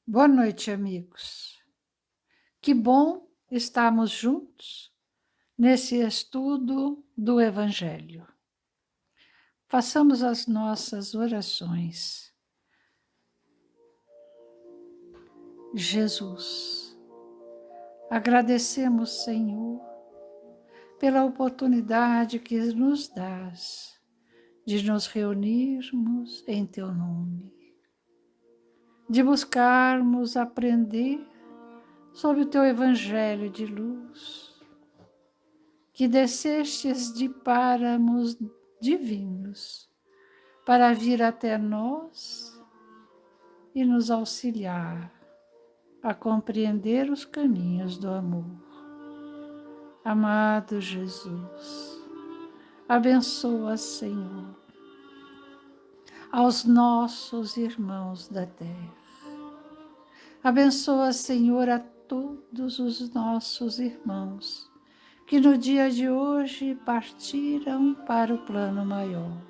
Boa noite, amigos. Que bom estarmos juntos nesse estudo do Evangelho. Façamos as nossas orações. Jesus, agradecemos, Senhor, pela oportunidade que nos dás de nos reunirmos em Teu nome, de buscarmos aprender sobre o Teu Evangelho de luz, que descestes de páramos divinos para vir até nós e nos auxiliar a compreender os caminhos do amor. Amado Jesus, abençoa, Senhor, aos nossos irmãos da terra. Abençoa, Senhor, a todos os nossos irmãos que no dia de hoje partiram para o plano maior.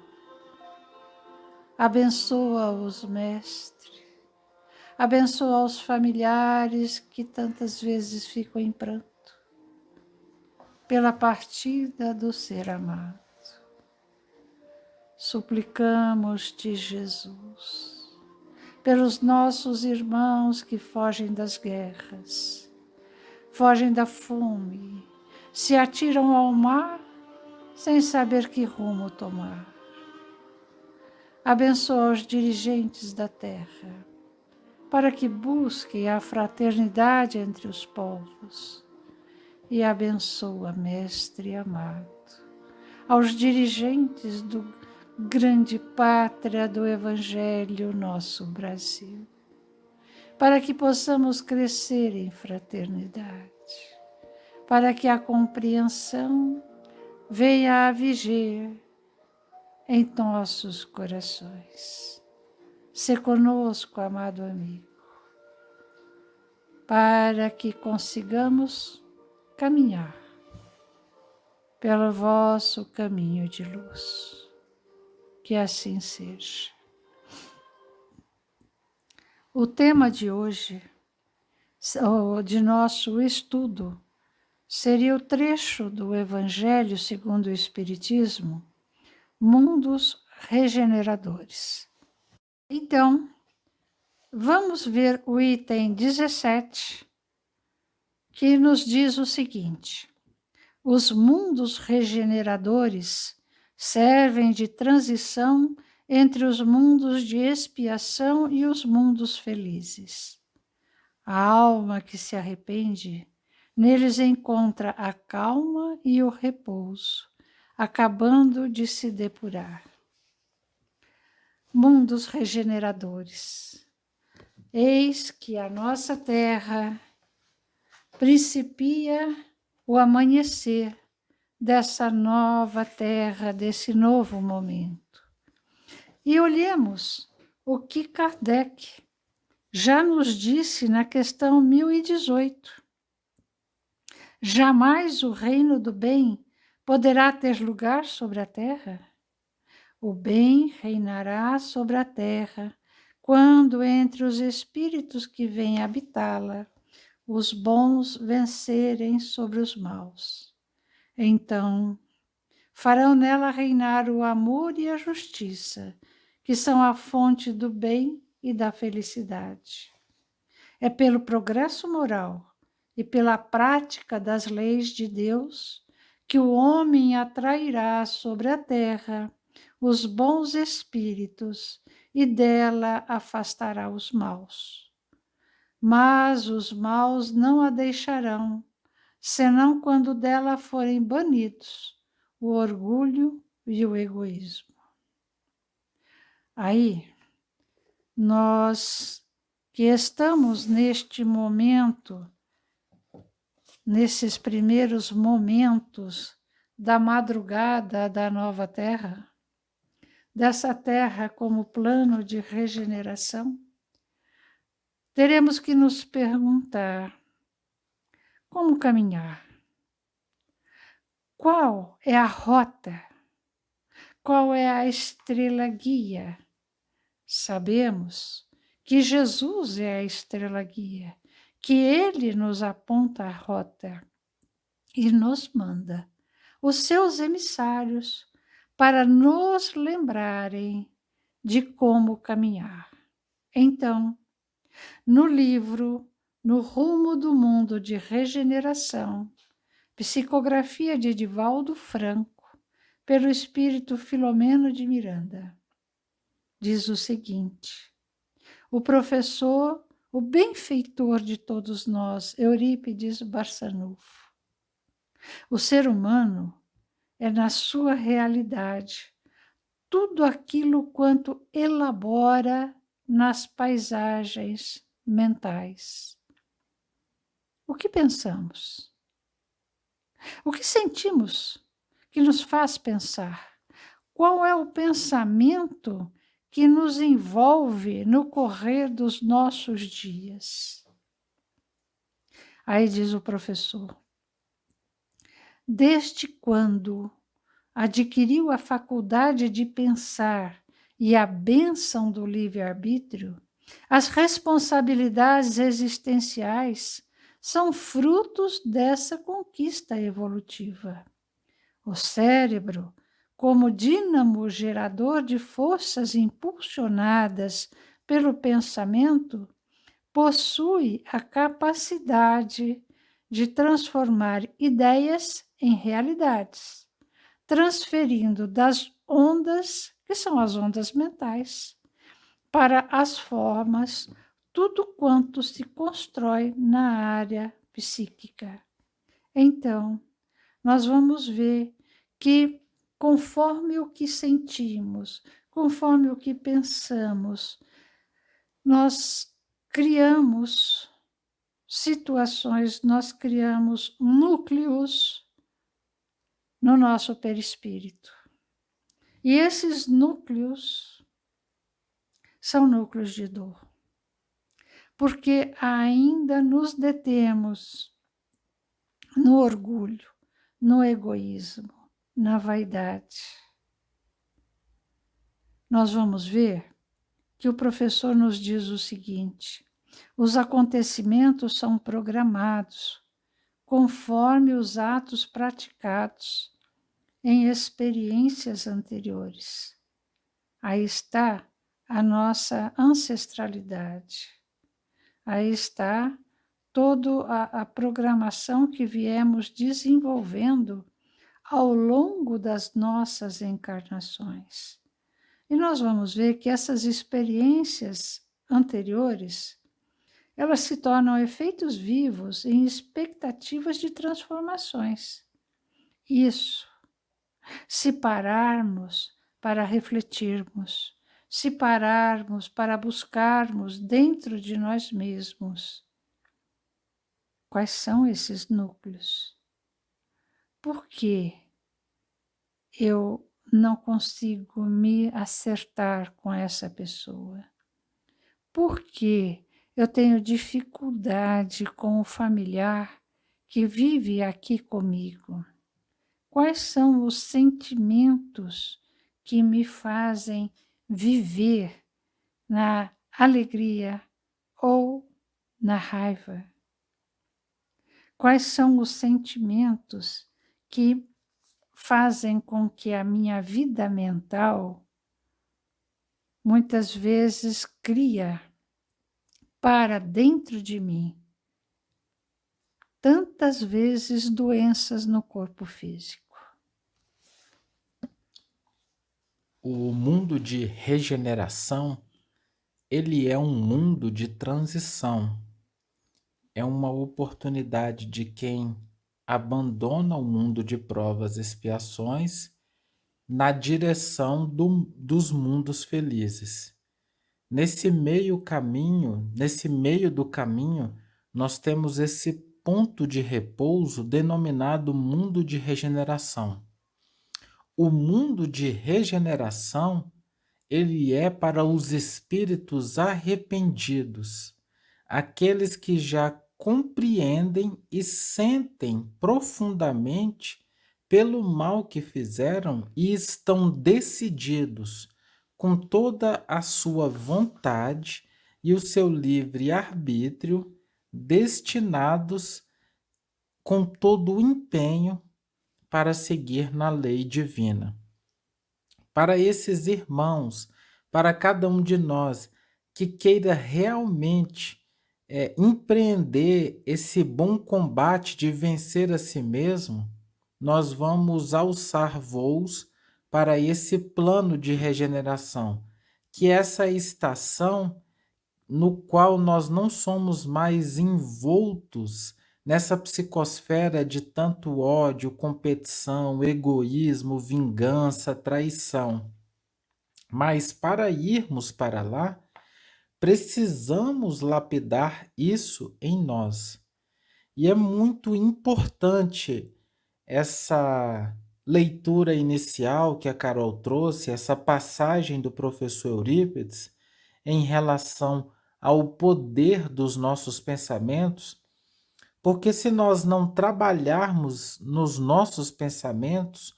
Abençoa os mestres, abençoa os familiares que tantas vezes ficam em pranto pela partida do ser amado. Suplicamos-te, Jesus, pelos nossos irmãos que fogem das guerras, fogem da fome, se atiram ao mar sem saber que rumo tomar. Abençoa os dirigentes da terra, para que busquem a fraternidade entre os povos. E abençoa, Mestre amado, aos dirigentes do grande pátria do Evangelho, nosso Brasil, para que possamos crescer em fraternidade, para que a compreensão venha a viger em nossos corações. Se conosco, amado amigo, para que consigamos caminhar pelo vosso caminho de luz. Que assim seja. O tema de hoje, de nosso estudo, seria o trecho do Evangelho segundo o Espiritismo, Mundos Regeneradores. Então, vamos ver o item 17, que nos diz o seguinte: os mundos regeneradores servem de transição entre os mundos de expiação e os mundos felizes. A alma que se arrepende, neles encontra a calma e o repouso, acabando de se depurar. Mundos regeneradores. Eis que a nossa terra principia o amanhecer dessa nova terra, desse novo momento. E olhemos o que Kardec já nos disse na questão 1018. Jamais o reino do bem poderá ter lugar sobre a terra? O bem reinará sobre a terra quando entre os espíritos que vêm habitá-la, os bons vencerem sobre os maus. Então, farão nela reinar o amor e a justiça, que são a fonte do bem e da felicidade. É pelo progresso moral e pela prática das leis de Deus que o homem atrairá sobre a terra os bons espíritos e dela afastará os maus. Mas os maus não a deixarão, senão quando dela forem banidos o orgulho e o egoísmo. Aí, nós que estamos neste momento, nesses primeiros momentos da madrugada da nova terra, dessa terra como plano de regeneração, teremos que nos perguntar: como caminhar? Qual é a rota? Qual é a estrela guia? Sabemos que Jesus é a estrela guia, que Ele nos aponta a rota e nos manda os seus emissários para nos lembrarem de como caminhar. Então, no livro No Rumo do Mundo de Regeneração, psicografia de Edivaldo Franco, pelo espírito Filomeno de Miranda, diz o seguinte: o professor, o benfeitor de todos nós, Eurípides Barçanufo. O ser humano é, na sua realidade, tudo aquilo quanto elabora nas paisagens mentais. O que pensamos? O que sentimos que nos faz pensar? Qual é o pensamento que nos envolve no correr dos nossos dias? Aí diz o professor: desde quando adquiriu a faculdade de pensar e a bênção do livre-arbítrio, as responsabilidades existenciais são frutos dessa conquista evolutiva. O cérebro, como dínamo gerador de forças impulsionadas pelo pensamento, possui a capacidade de transformar ideias em realidades, transferindo das ondas, que são as ondas mentais, para as formas, tudo quanto se constrói na área psíquica. Então, nós vamos ver que, conforme o que sentimos, conforme o que pensamos, nós criamos situações, nós criamos núcleos no nosso perispírito. E esses núcleos são núcleos de dor, porque ainda nos detemos no orgulho, no egoísmo, na vaidade. Nós vamos ver que o professor nos diz o seguinte: os acontecimentos são programados conforme os atos praticados em experiências anteriores. Aí está a nossa ancestralidade. Aí está toda a programação que viemos desenvolvendo ao longo das nossas encarnações. E nós vamos ver que essas experiências anteriores, elas se tornam efeitos vivos em expectativas de transformações. Isso, se pararmos para refletirmos, se pararmos para buscarmos dentro de nós mesmos quais são esses núcleos. Por que eu não consigo me acertar com essa pessoa? Por que eu tenho dificuldade com o familiar que vive aqui comigo? Quais são os sentimentos que me fazem viver na alegria ou na raiva? Quais são os sentimentos que fazem com que a minha vida mental muitas vezes cria para dentro de mim tantas vezes doenças no corpo físico? O mundo de regeneração, ele é um mundo de transição. É uma oportunidade de quem abandona o mundo de provas e expiações na direção dos mundos felizes. Nesse meio caminho, nesse meio do caminho, nós temos esse ponto de repouso denominado mundo de regeneração. O mundo de regeneração, ele é para os espíritos arrependidos, aqueles que já compreendem e sentem profundamente pelo mal que fizeram e estão decididos, com toda a sua vontade, e o seu livre-arbítrio destinados com todo o empenho para seguir na lei divina. Para esses irmãos, para cada um de nós que queira realmente empreender esse bom combate de vencer a si mesmo, nós vamos alçar voos para esse plano de regeneração, que é essa estação no qual nós não somos mais envoltos nessa psicosfera de tanto ódio, competição, egoísmo, vingança, traição. Mas para irmos para lá, precisamos lapidar isso em nós. E é muito importante essa leitura inicial que a Carol trouxe, essa passagem do professor Eurípides em relação ao poder dos nossos pensamentos, porque se nós não trabalharmos nos nossos pensamentos,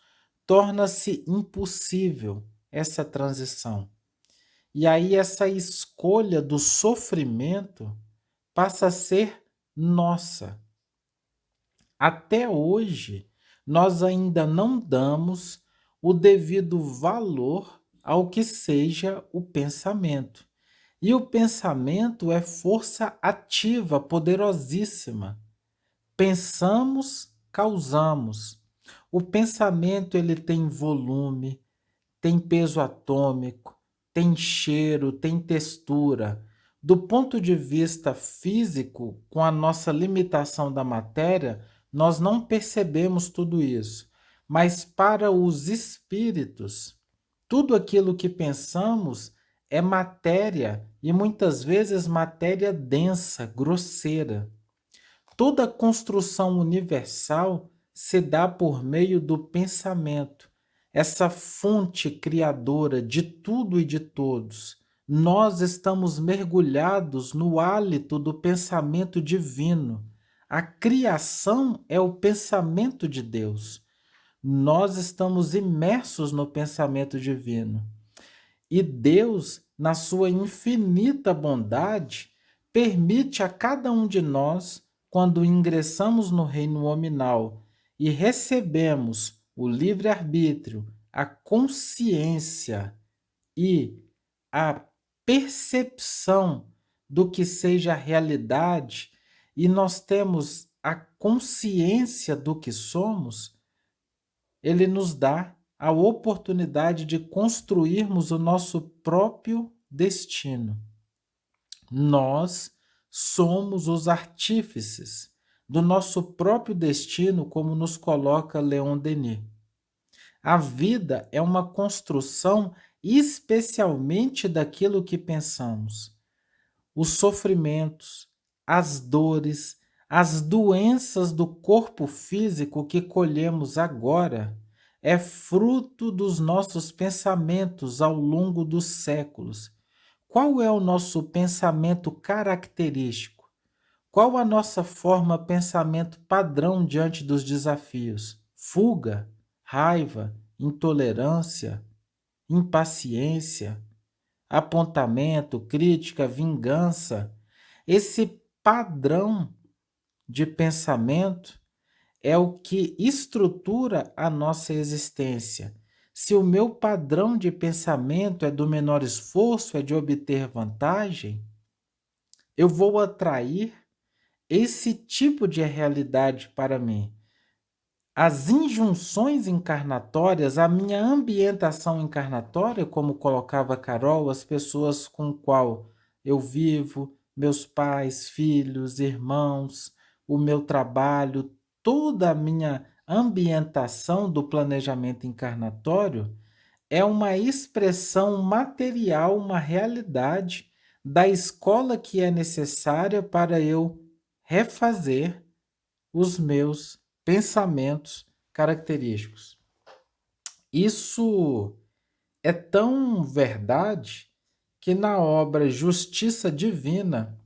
torna-se impossível essa transição. E aí essa escolha do sofrimento passa a ser nossa. Até hoje, nós ainda não damos o devido valor ao que seja o pensamento. E o pensamento é força ativa, poderosíssima. Pensamos, causamos. O pensamento ele tem volume, tem peso atômico, tem cheiro, tem textura. Do ponto de vista físico, com a nossa limitação da matéria, nós não percebemos tudo isso. Mas para os espíritos, tudo aquilo que pensamos é matéria e muitas vezes matéria densa, grosseira. Toda construção universal se dá por meio do pensamento, essa fonte criadora de tudo e de todos. Nós estamos mergulhados no hálito do pensamento divino. A criação é o pensamento de Deus. Nós estamos imersos no pensamento divino. E Deus, na sua infinita bondade, permite a cada um de nós, quando ingressamos no reino nominal e recebemos o livre-arbítrio, a consciência e a percepção do que seja a realidade, e nós temos a consciência do que somos, ele nos dá a oportunidade de construirmos o nosso próprio destino. Nós somos os artífices do nosso próprio destino, como nos coloca Leon Denis. A vida é uma construção especialmente daquilo que pensamos. Os sofrimentos, as dores, as doenças do corpo físico que colhemos agora é fruto dos nossos pensamentos ao longo dos séculos. Qual é o nosso pensamento característico? Qual a nossa forma pensamento padrão diante dos desafios? Fuga, raiva, intolerância, impaciência, apontamento, crítica, vingança. Esse padrão de pensamento é o que estrutura a nossa existência. Se o meu padrão de pensamento é do menor esforço, é de obter vantagem, eu vou atrair esse tipo de realidade para mim. As injunções encarnatórias, a minha ambientação encarnatória, como colocava Carol, as pessoas com qual eu vivo, meus pais, filhos, irmãos, o meu trabalho, toda a minha ambientação do planejamento encarnatório é uma expressão material, uma realidade da escola que é necessária para eu refazer os meus pensamentos característicos. Isso é tão verdade que na obra Justiça Divina,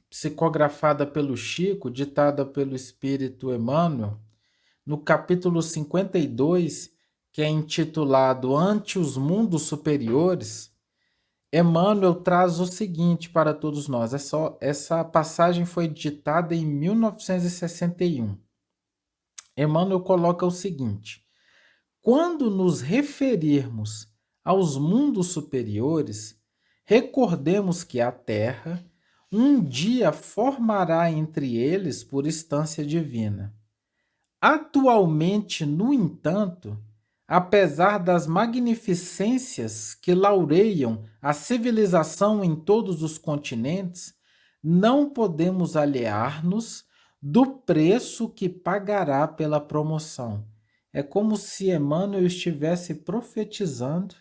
psicografada pelo Chico, ditada pelo Espírito Emmanuel, no capítulo 52, que é intitulado Ante os Mundos Superiores, Emmanuel traz o seguinte para todos nós. Essa passagem foi ditada em 1961. Emmanuel coloca o seguinte: quando nos referirmos aos mundos superiores, recordemos que a Terra um dia formará entre eles por instância divina. Atualmente, no entanto, apesar das magnificências que laureiam a civilização em todos os continentes, não podemos alhear-nos do preço que pagará pela promoção. É como se Emmanuel estivesse profetizando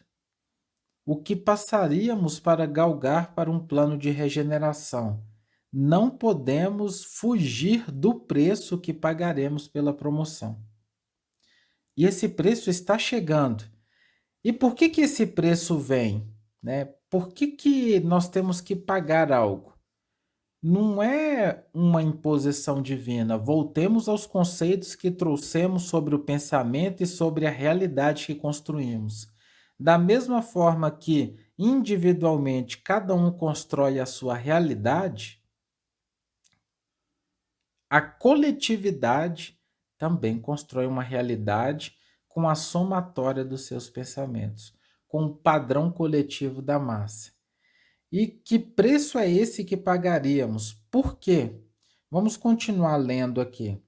o que passaríamos para galgar para um plano de regeneração. Não podemos fugir do preço que pagaremos pela promoção. E esse preço está chegando. E por que esse preço vem? Né? Por que nós temos que pagar algo? Não é uma imposição divina. Voltemos aos conceitos que trouxemos sobre o pensamento e sobre a realidade que construímos. Da mesma forma que individualmente cada um constrói a sua realidade, a coletividade também constrói uma realidade com a somatória dos seus pensamentos, com o padrão coletivo da massa. E que preço é esse que pagaríamos? Por quê? Vamos continuar lendo aqui.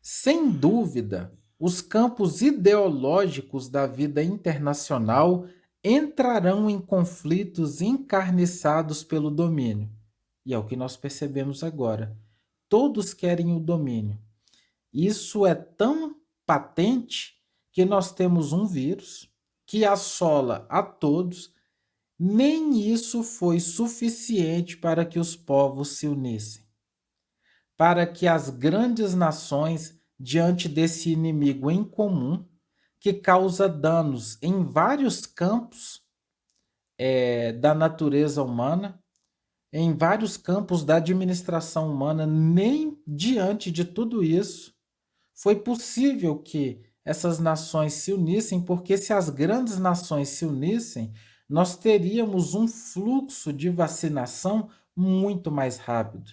Sem dúvida, os campos ideológicos da vida internacional entrarão em conflitos encarniçados pelo domínio. E é o que nós percebemos agora. Todos querem o domínio. Isso é tão patente que nós temos um vírus que assola a todos. Nem isso foi suficiente para que os povos se unissem, para que as grandes nações, diante desse inimigo em comum, que causa danos em vários campos da natureza humana, em vários campos da administração humana, nem diante de tudo isso foi possível que essas nações se unissem, porque se as grandes nações se unissem, nós teríamos um fluxo de vacinação muito mais rápido.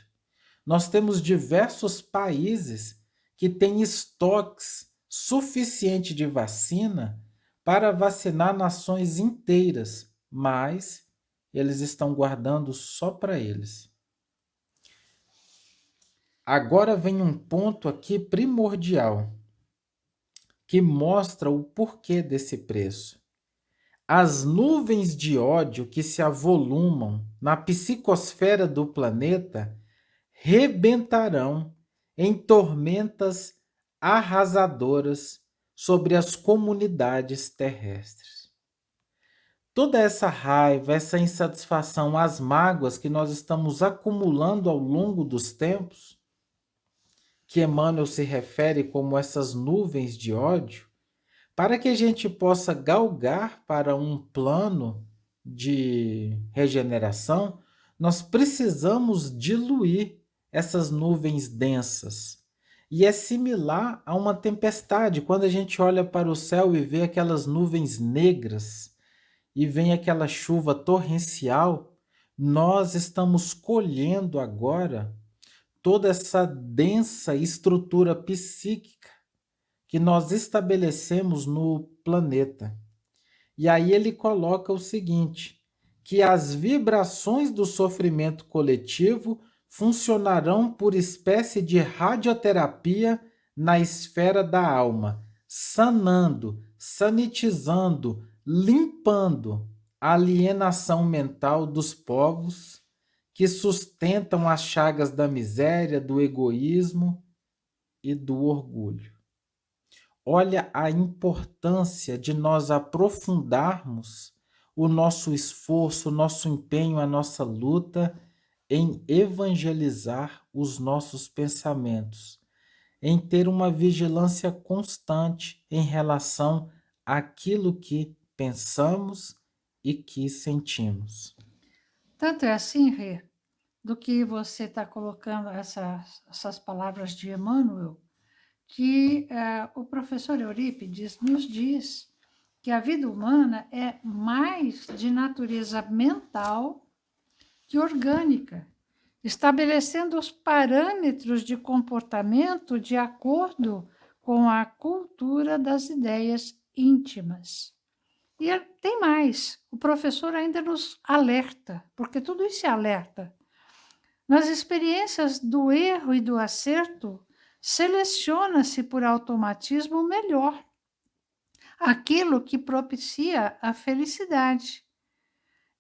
Nós temos diversos países que têm estoques suficientes de vacina para vacinar nações inteiras, mas eles estão guardando só para eles. Agora vem um ponto aqui primordial, que mostra o porquê desse preço. As nuvens de ódio que se avolumam na psicosfera do planeta rebentarão em tormentas arrasadoras sobre as comunidades terrestres. Toda essa raiva, essa insatisfação, as mágoas que nós estamos acumulando ao longo dos tempos, que Emmanuel se refere como essas nuvens de ódio, para que a gente possa galgar para um plano de regeneração, nós precisamos diluir essas nuvens densas. E é similar a uma tempestade, quando a gente olha para o céu e vê aquelas nuvens negras e vem aquela chuva torrencial, nós estamos colhendo agora toda essa densa estrutura psíquica que nós estabelecemos no planeta. E aí ele coloca o seguinte, que as vibrações do sofrimento coletivo funcionarão por espécie de radioterapia na esfera da alma, sanando, sanitizando, limpando a alienação mental dos povos que sustentam as chagas da miséria, do egoísmo e do orgulho. Olha a importância de nós aprofundarmos o nosso esforço, o nosso empenho, a nossa luta em evangelizar os nossos pensamentos, em ter uma vigilância constante em relação àquilo que pensamos e que sentimos. Tanto é assim, Rê, do que você está colocando essas palavras de Emmanuel, que o professor Eurípides nos diz que a vida humana é mais de natureza mental que orgânica, estabelecendo os parâmetros de comportamento de acordo com a cultura das ideias íntimas. E tem mais, o professor ainda nos alerta, porque tudo isso é alerta. Nas experiências do erro e do acerto, seleciona-se por automatismo o melhor, aquilo que propicia a felicidade.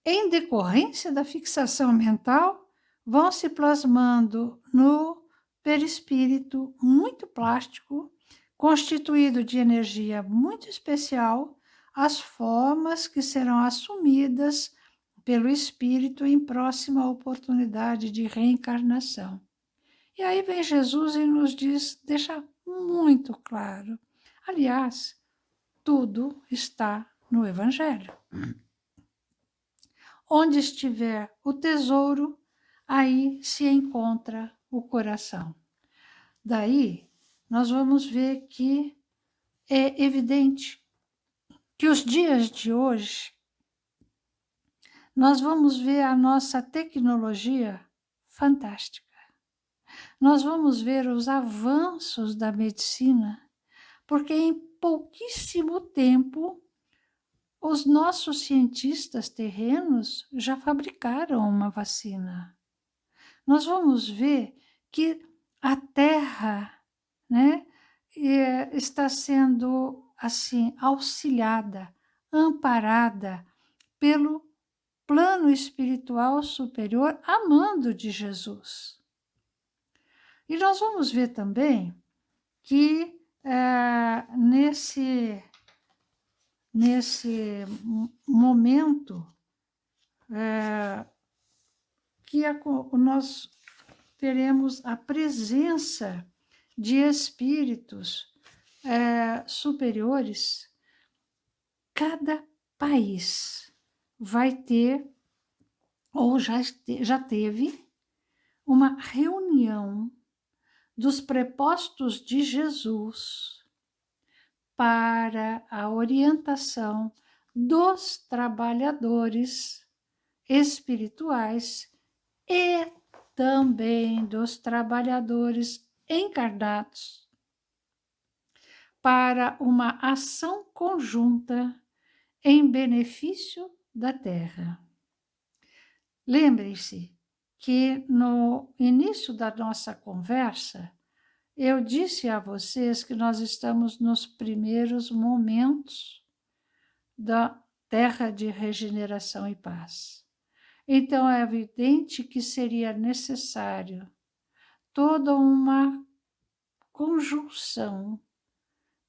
Em decorrência da fixação mental, vão se plasmando no perispírito muito plástico, constituído de energia muito especial, as formas que serão assumidas pelo espírito em próxima oportunidade de reencarnação. E aí vem Jesus e nos diz, deixa muito claro. Aliás, tudo está no Evangelho. Onde estiver o tesouro, aí se encontra o coração. Daí, nós vamos ver que é evidente que os dias de hoje, nós vamos ver a nossa tecnologia fantástica. Nós vamos ver os avanços da medicina, porque em pouquíssimo tempo os nossos cientistas terrenos já fabricaram uma vacina. Nós vamos ver que a Terra, né, está sendo assim auxiliada, amparada pelo plano espiritual superior a mando de Jesus. E nós vamos ver também que nesse momento que nós teremos a presença de espíritos superiores, cada país vai ter, ou já teve, uma reunião dos prepostos de Jesus para a orientação dos trabalhadores espirituais e também dos trabalhadores encarnados para uma ação conjunta em benefício da Terra. Lembre-se que no início da nossa conversa, eu disse a vocês que nós estamos nos primeiros momentos da Terra de regeneração e paz. Então, é evidente que seria necessário toda uma conjunção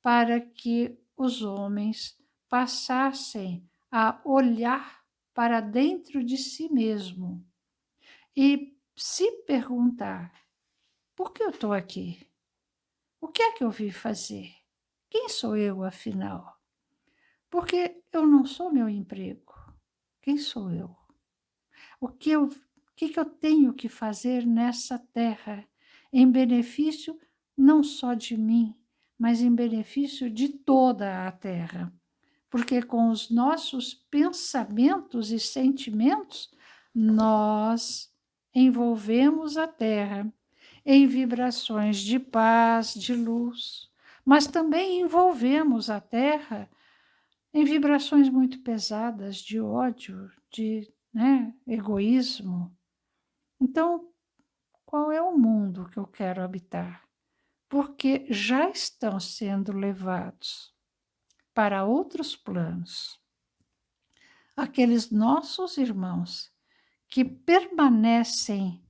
para que os homens passassem a olhar para dentro de si mesmo e se perguntar: por que eu estou aqui? O que é que eu vim fazer? Quem sou eu, afinal? Porque eu não sou meu emprego. Quem sou eu? O que eu tenho que fazer nessa terra em benefício não só de mim, mas em benefício de toda a terra? Porque com os nossos pensamentos e sentimentos, nós envolvemos a terra em vibrações de paz, de luz, mas também envolvemos a terra em vibrações muito pesadas de ódio, de egoísmo. Então, qual é o mundo que eu quero habitar? Porque já estão sendo levados para outros planos aqueles nossos irmãos que permanecem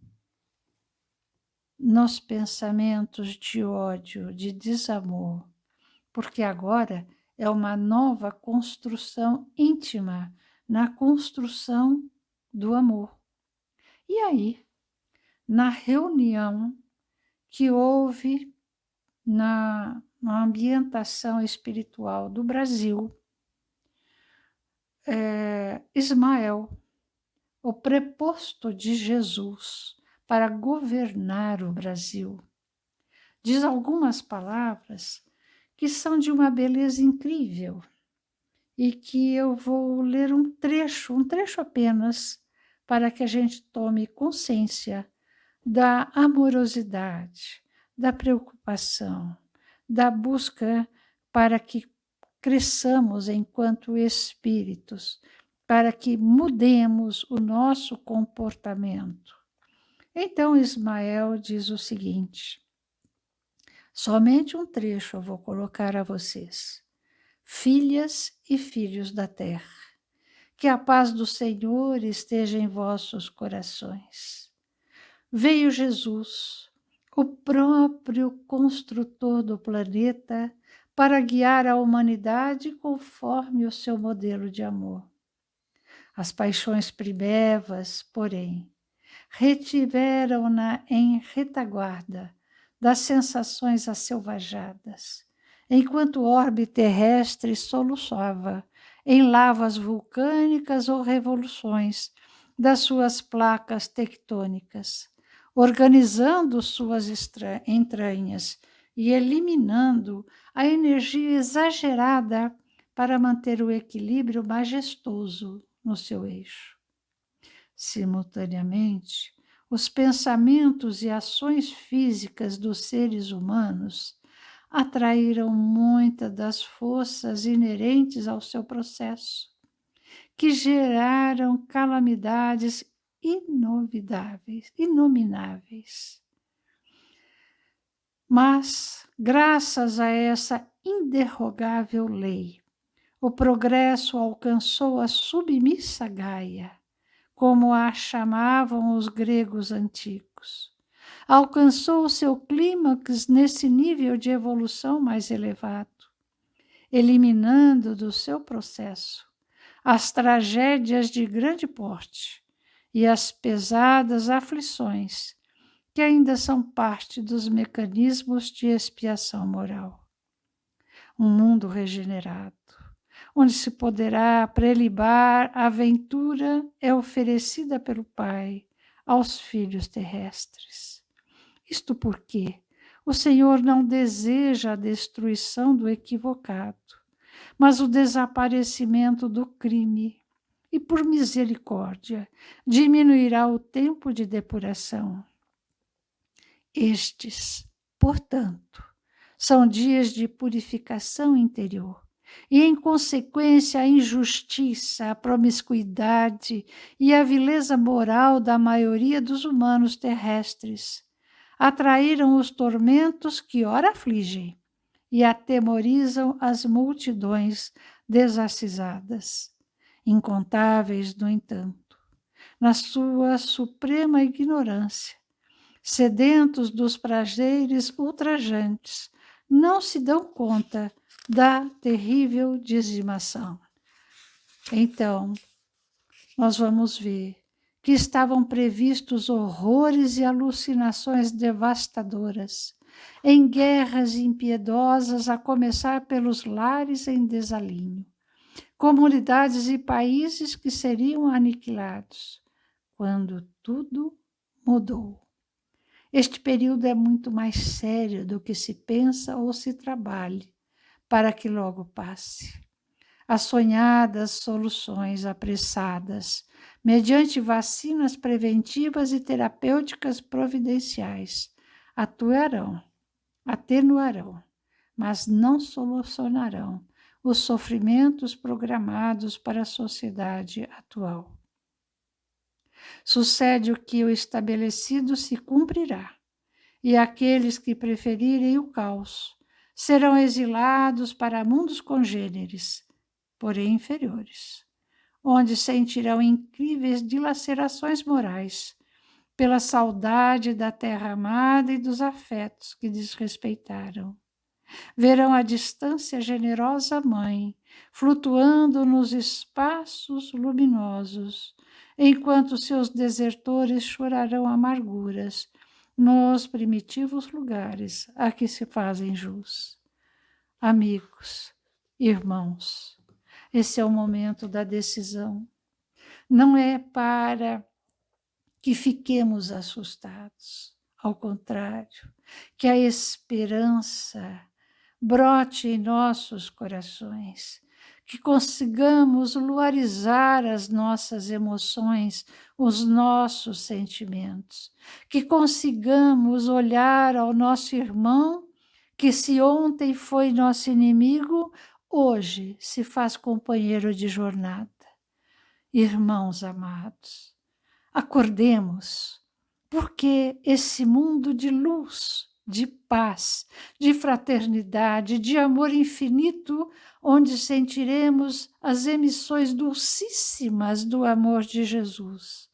nos pensamentos de ódio, de desamor, porque agora é uma nova construção íntima na construção do amor. E aí, na reunião que houve na ambientação espiritual do Brasil, Ismael, o preposto de Jesus para governar o Brasil, diz algumas palavras que são de uma beleza incrível e que eu vou ler um trecho apenas, para que a gente tome consciência da amorosidade, da preocupação, da busca para que cresçamos enquanto espíritos, para que mudemos o nosso comportamento. Então, Ismael diz o seguinte: somente um trecho eu vou colocar a vocês. Filhas e filhos da terra, que a paz do Senhor esteja em vossos corações. Veio Jesus, o próprio construtor do planeta, para guiar a humanidade conforme o seu modelo de amor. As paixões primevas, porém, retiveram-na em retaguarda das sensações asselvajadas, enquanto o orbe terrestre soluçava em lavas vulcânicas ou revoluções das suas placas tectônicas, organizando suas entranhas e eliminando a energia exagerada para manter o equilíbrio majestoso no seu eixo. Simultaneamente, os pensamentos e ações físicas dos seres humanos atraíram muitas das forças inerentes ao seu processo, que geraram calamidades inomináveis. Mas, graças a essa inderrogável lei, o progresso alcançou a submissa Gaia, como a chamavam os gregos antigos. Alcançou o seu clímax nesse nível de evolução mais elevado, eliminando do seu processo as tragédias de grande porte e as pesadas aflições que ainda são parte dos mecanismos de expiação moral. Um mundo regenerado, onde se poderá prelibar a aventura é oferecida pelo Pai aos filhos terrestres. Isto porque o Senhor não deseja a destruição do equivocado, mas o desaparecimento do crime, e por misericórdia diminuirá o tempo de depuração. Estes, portanto, são dias de purificação interior, e, em consequência, a injustiça, a promiscuidade e a vileza moral da maioria dos humanos terrestres atraíram os tormentos que ora afligem e atemorizam as multidões desacisadas. Incontáveis, no entanto, na sua suprema ignorância, sedentos dos prazeres ultrajantes, não se dão conta da terrível dizimação. Então, nós vamos ver que estavam previstos horrores e alucinações devastadoras, em guerras impiedosas, a começar pelos lares em desalinho, comunidades e países que seriam aniquilados, quando tudo mudou. Este período é muito mais sério do que se pensa ou se trabalhe, para que logo passe. As sonhadas soluções apressadas, mediante vacinas preventivas e terapêuticas providenciais, atenuarão, mas não solucionarão os sofrimentos programados para a sociedade atual. Sucede o que o estabelecido se cumprirá, e aqueles que preferirem o caos serão exilados para mundos congêneres, porém inferiores, onde sentirão incríveis dilacerações morais pela saudade da terra amada e dos afetos que desrespeitaram. Verão a distância generosa mãe flutuando nos espaços luminosos, enquanto seus desertores chorarão amarguras nos primitivos lugares a que se fazem jus. Amigos, irmãos, esse é o momento da decisão. Não é para que fiquemos assustados, ao contrário, que a esperança brote em nossos corações, que consigamos luarizar as nossas emoções, os nossos sentimentos, que consigamos olhar ao nosso irmão, que se ontem foi nosso inimigo, hoje se faz companheiro de jornada. Irmãos amados, acordemos, porque esse mundo de luz, de paz, de fraternidade, de amor infinito, onde sentiremos as emissões dulcíssimas do amor de Jesus,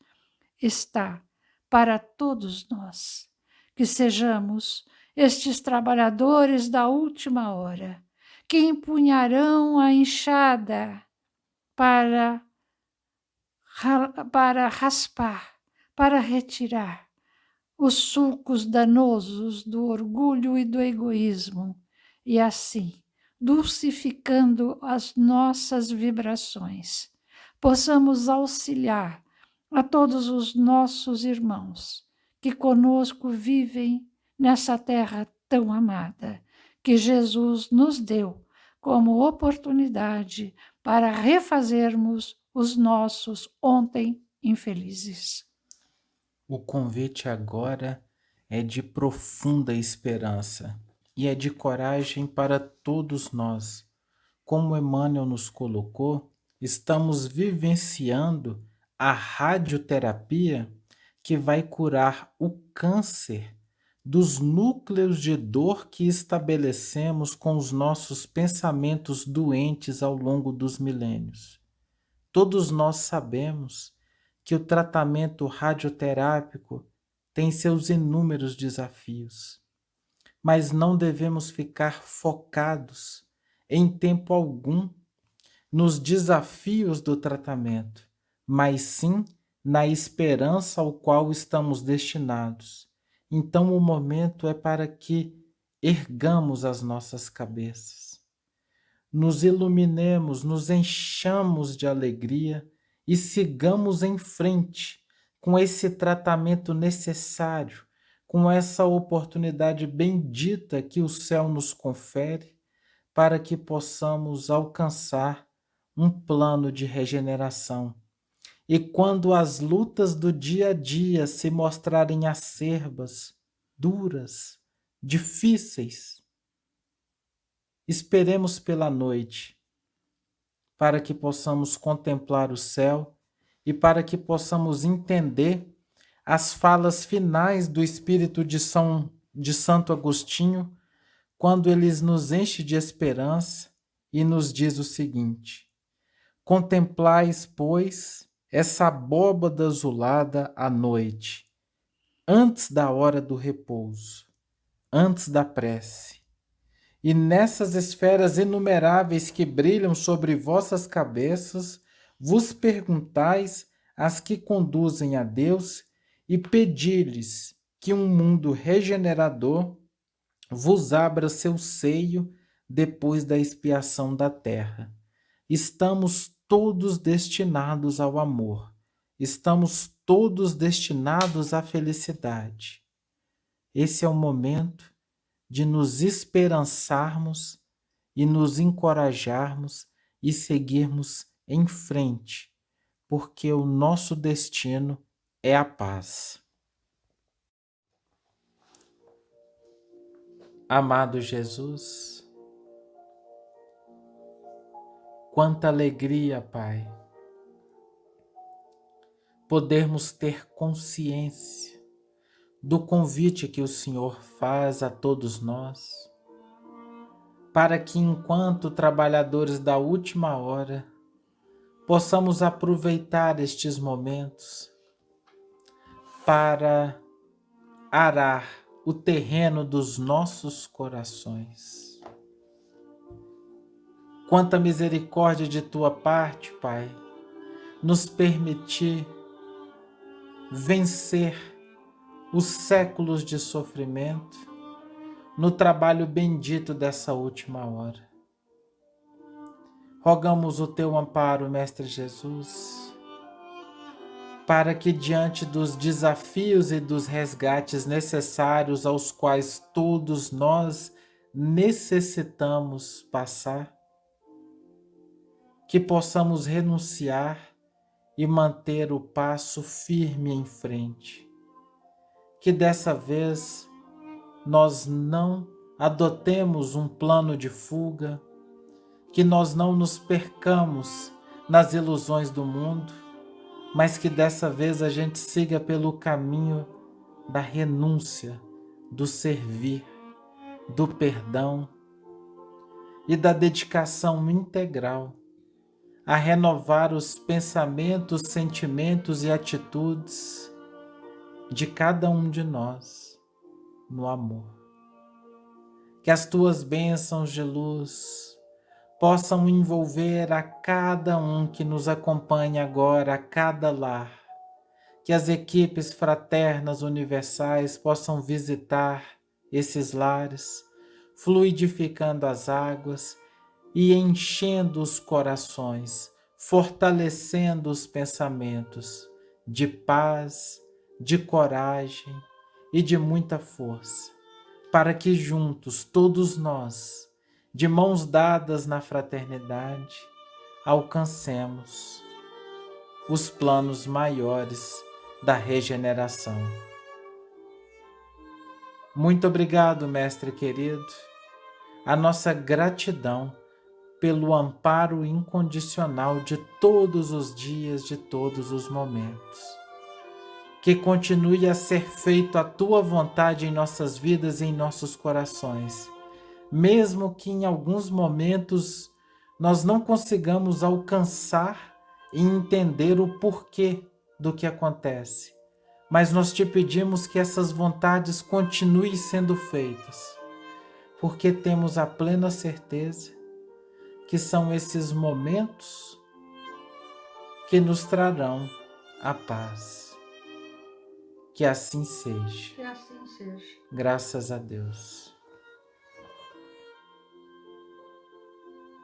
está para todos nós. Que sejamos estes trabalhadores da última hora, que empunharão a enxada para raspar, para retirar os sulcos danosos do orgulho e do egoísmo, e assim, dulcificando as nossas vibrações, possamos auxiliar a todos os nossos irmãos que conosco vivem nessa terra tão amada, que Jesus nos deu como oportunidade para refazermos os nossos ontem infelizes. O convite agora é de profunda esperança e é de coragem para todos nós. Como Emmanuel nos colocou, estamos vivenciando a radioterapia que vai curar o câncer dos núcleos de dor que estabelecemos com os nossos pensamentos doentes ao longo dos milênios. Todos nós sabemos que o tratamento radioterápico tem seus inúmeros desafios, mas não devemos ficar focados em tempo algum nos desafios do tratamento, mas sim na esperança ao qual estamos destinados. Então o momento é para que ergamos as nossas cabeças, nos iluminemos, nos enchamos de alegria e sigamos em frente com esse tratamento necessário, com essa oportunidade bendita que o céu nos confere, para que possamos alcançar um plano de regeneração. E quando as lutas do dia a dia se mostrarem acerbas, duras, difíceis, esperemos pela noite, para que possamos contemplar o céu e para que possamos entender as falas finais do Espírito de Santo Agostinho, quando ele nos enche de esperança e nos diz o seguinte: contemplais, pois, essa abóbada azulada à noite, antes da hora do repouso, antes da prece. E nessas esferas inumeráveis que brilham sobre vossas cabeças, vos perguntais as que conduzem a Deus e pedi-lhes que um mundo regenerador vos abra seu seio depois da expiação da terra. Estamos todos destinados ao amor. Estamos todos destinados à felicidade. Esse é o momento de nos esperançarmos e nos encorajarmos e seguirmos em frente, porque o nosso destino é a paz. Amado Jesus, quanta alegria, Pai, podermos ter consciência do convite que o Senhor faz a todos nós, para que, enquanto trabalhadores da última hora, possamos aproveitar estes momentos para arar o terreno dos nossos corações. Quanta misericórdia de tua parte, Pai, nos permitir vencer os séculos de sofrimento no trabalho bendito dessa última hora. Rogamos o teu amparo, Mestre Jesus, para que diante dos desafios e dos resgates necessários aos quais todos nós necessitamos passar, que possamos renunciar e manter o passo firme em frente. Que dessa vez nós não adotemos um plano de fuga, que nós não nos percamos nas ilusões do mundo, mas que dessa vez a gente siga pelo caminho da renúncia, do servir, do perdão e da dedicação integral a renovar os pensamentos, sentimentos e atitudes de cada um de nós no amor. Que as tuas bênçãos de luz possam envolver a cada um que nos acompanha agora, a cada lar. Que as equipes fraternas universais possam visitar esses lares, fluidificando as águas e enchendo os corações, fortalecendo os pensamentos de paz, de coragem e de muita força, para que juntos, todos nós, de mãos dadas na fraternidade, alcancemos os planos maiores da regeneração. Muito obrigado, mestre querido. A nossa gratidão pelo amparo incondicional de todos os dias, de todos os momentos. Que continue a ser feito a tua vontade em nossas vidas e em nossos corações, mesmo que em alguns momentos nós não consigamos alcançar e entender o porquê do que acontece. Mas nós te pedimos que essas vontades continuem sendo feitas, porque temos a plena certeza que são esses momentos que nos trarão a paz. Que assim seja. Que assim seja. Graças a Deus.